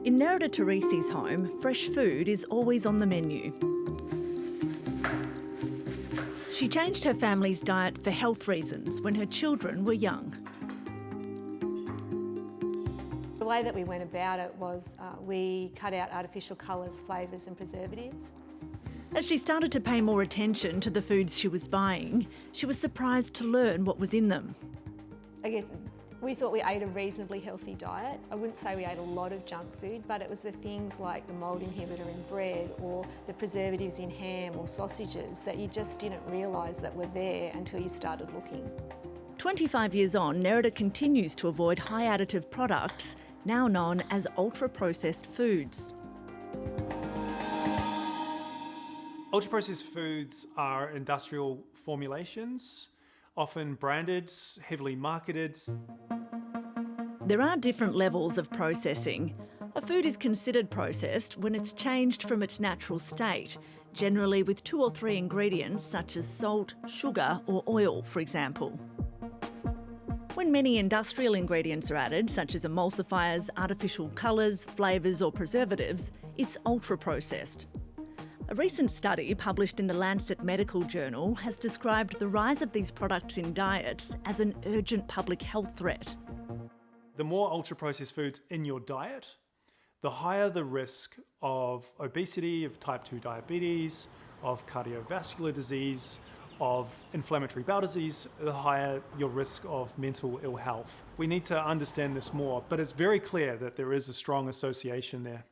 In Nerida Teresi's home, fresh food is always on the menu. She changed her family's diet for health reasons when her children were young. The way that we went about it was we cut out artificial colours, flavours and preservatives. As she started to pay more attention to the foods she was buying, she was surprised to learn what was in them. I guess we thought we ate a reasonably healthy diet. I wouldn't say we ate a lot of junk food, but it was the things like the mould inhibitor in bread or the preservatives in ham or sausages that you just didn't realise that were there until you started looking. 25 years on, Nerida continues to avoid high additive products, now known as ultra-processed foods. Ultra-processed foods are industrial formulations, often branded, heavily marketed. There are different levels of processing. A food is considered processed when it's changed from its natural state, generally with 2 or 3 ingredients such as salt, sugar or oil, for example. When many industrial ingredients are added, such as emulsifiers, artificial colours, flavours or preservatives, it's ultra-processed. A recent study published in the Lancet Medical Journal has described the rise of these products in diets as an urgent public health threat. The more ultra-processed foods in your diet, the higher the risk of obesity, of type 2 diabetes, of cardiovascular disease, of inflammatory bowel disease, the higher your risk of mental ill health. We need to understand this more, but it's very clear that there is a strong association there.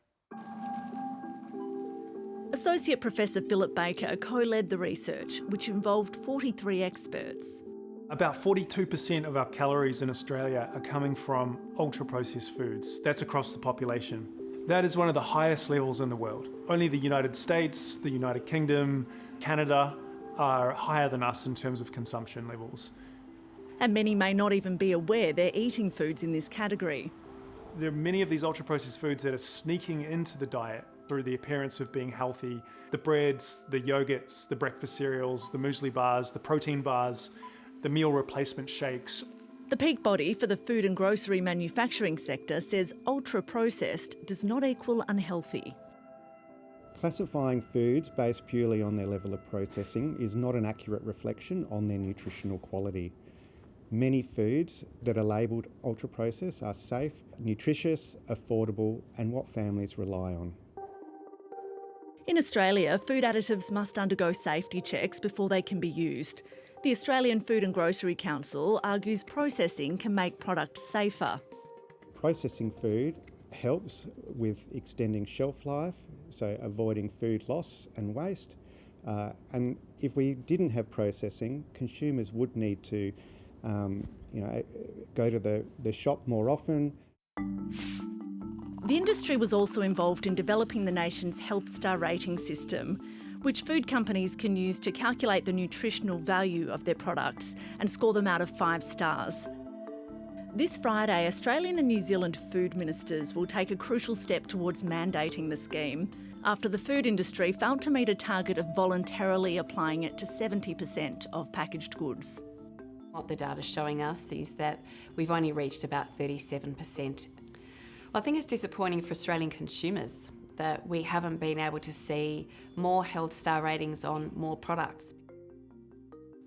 Associate Professor Philip Baker co-led the research, which involved 43 experts. About 42% of our calories in Australia are coming from ultra-processed foods. That's across the population. That is one of the highest levels in the world. Only the United States, the United Kingdom, Canada are higher than us in terms of consumption levels. And many may not even be aware they're eating foods in this category. There are many of these ultra-processed foods that are sneaking into the diet through the appearance of being healthy. The breads, the yogurts, the breakfast cereals, the muesli bars, the protein bars, the meal replacement shakes. The peak body for the food and grocery manufacturing sector says ultra-processed does not equal unhealthy. Classifying foods based purely on their level of processing is not an accurate reflection on their nutritional quality. Many foods that are labelled ultra-processed are safe, nutritious, affordable and what families rely on. In Australia, food additives must undergo safety checks before they can be used. The Australian Food and Grocery Council argues processing can make products safer. Processing food helps with extending shelf life, so avoiding food loss and waste. And if we didn't have processing, consumers would need to go to the shop more often. The industry was also involved in developing the nation's Health Star rating system, which food companies can use to calculate the nutritional value of their products and score them out of 5 stars. This Friday, Australian and New Zealand food ministers will take a crucial step towards mandating the scheme after the food industry failed to meet a target of voluntarily applying it to 70% of packaged goods. What the data's showing us is that we've only reached about 37%. I think it's disappointing for Australian consumers that we haven't been able to see more health star ratings on more products.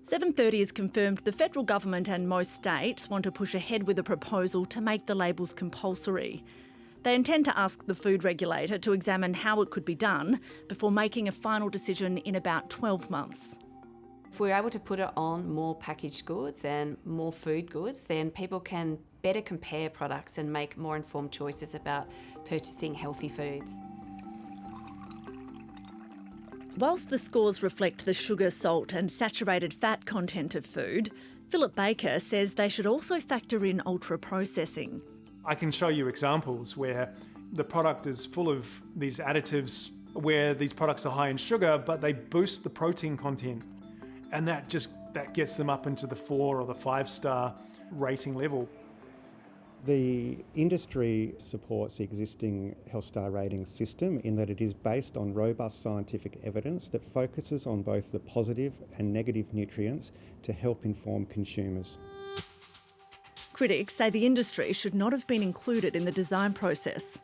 7:30 has confirmed the federal government and most states want to push ahead with a proposal to make the labels compulsory. They intend to ask the food regulator to examine how it could be done before making a final decision in about 12 months. If we're able to put it on more packaged goods and more food goods, then people can better compare products and make more informed choices about purchasing healthy foods. Whilst the scores reflect the sugar, salt and saturated fat content of food, Philip Baker says they should also factor in ultra-processing. I can show you examples where the product is full of these additives, where these products are high in sugar, but they boost the protein content. And that gets them up into the 4 or the 5 star rating level. The industry supports the existing Health Star rating system in that it is based on robust scientific evidence that focuses on both the positive and negative nutrients to help inform consumers. Critics say the industry should not have been included in the design process.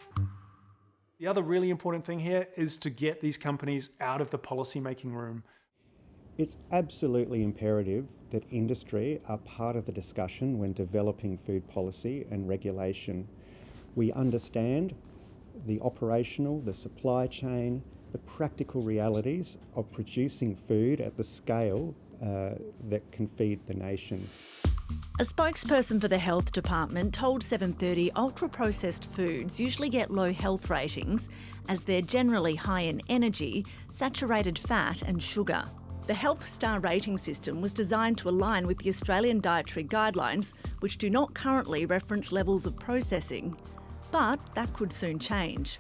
The other really important thing here is to get these companies out of the policy-making room. It's absolutely imperative that industry are part of the discussion when developing food policy and regulation. We understand the operational, the supply chain, the practical realities of producing food at the scale that can feed the nation. A spokesperson for the Health Department told 7:30 ultra-processed foods usually get low health ratings as they're generally high in energy, saturated fat and sugar. The Health Star rating system was designed to align with the Australian Dietary Guidelines, which do not currently reference levels of processing. But that could soon change.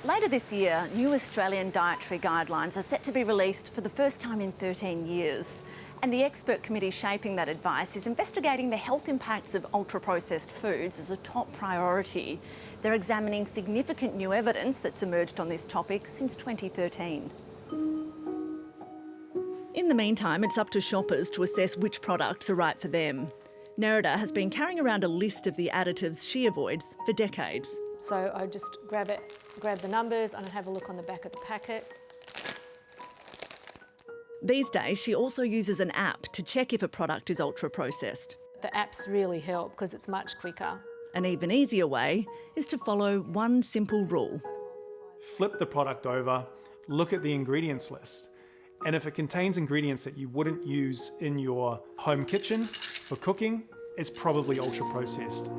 Later this year, new Australian dietary guidelines are set to be released for the first time in 13 years. And the expert committee shaping that advice is investigating the health impacts of ultra-processed foods as a top priority. They're examining significant new evidence that's emerged on this topic since 2013. In the meantime, it's up to shoppers to assess which products are right for them. Nerida has been carrying around a list of the additives she avoids for decades. So I just grab the numbers and have a look on the back of the packet. These days, she also uses an app to check if a product is ultra-processed. The apps really help because it's much quicker. An even easier way is to follow one simple rule. Flip the product over, look at the ingredients list, and if it contains ingredients that you wouldn't use in your home kitchen for cooking, it's probably ultra-processed.